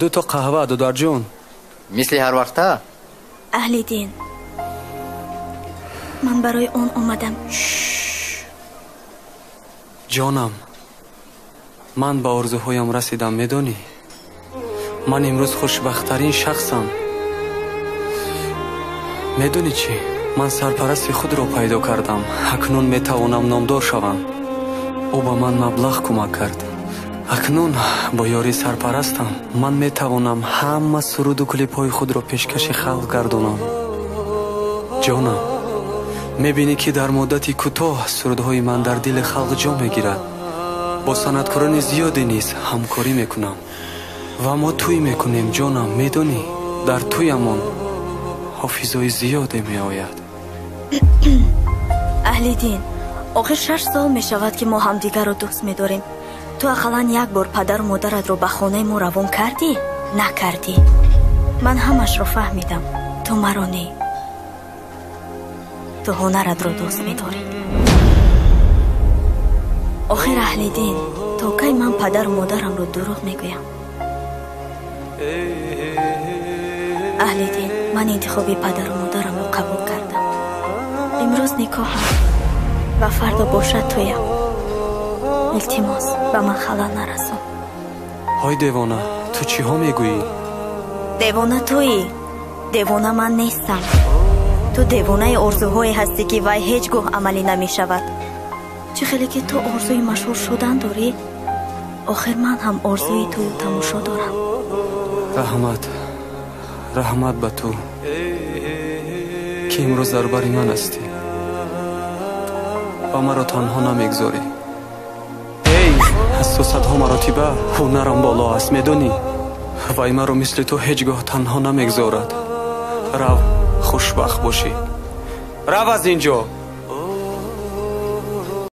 دو تا قهوه دودار جون. مثل هر وقتا؟ اهل دین، من برای اون اومدم. جانم، من با آرزوهایم رسیدم. میدونی من امروز خوشبخت‌ترین شخصم. میدونی چی؟ من سرپرست خود را پیدا کردم. اکنون میتوانم نامدار شوم. او به من مبلغ کمک کرد. اکنون با یاری سرپرستم من میتوانم همه سرود و کلیپ‌های خود را پیشکش خلق گردانم. جانم، میبینی که در مدتی کوتاه سرودهای من در دل خلق جا میگیرد. با صنعتکاران زیادی نیز همکاری میکنم و ما توی میکنیم. جانم، میدونی در تویمان حافظای زیاده میآید. اهل دین، آخر 6 سال میشود که ما همدیگر رو دوست میداریم. تو اقلا یک بار پدر و مادرت رو به خانه ما روان کردی؟ نکردی. من همش رو فهمیدم. تو مرا نی. تو هنرت رو دوست میداری. آخر اهل دین، تا کی من پدر و مادرم رو دروغ میگویم؟ اهل دین، من انتخابی پدر و مادرم رو قبول کردم. امروز نکاحم و فردا باشد تویم. التماس به من خلل نرسون. های دیوانه، تو چی ها میگویی؟ دیوانه تویی، دیوانه من نیستم. تو دیوانه آرزوهایی هستی که وای هیچگاه عملی نمی شود. چه خیلی که تو آرزوی مشهور شدن داری، آخر من هم آرزوی تو تماشا دارم. رحمت به تو که امروز در بری من هستی و مرا تنها نمیگذاری. حساست ها مراتبه هنرم بالا است. میدونی وای مرا مثل تو هیچگاه تنها نمیگذارد. رو خوشبخت باشی. رو از اینجا.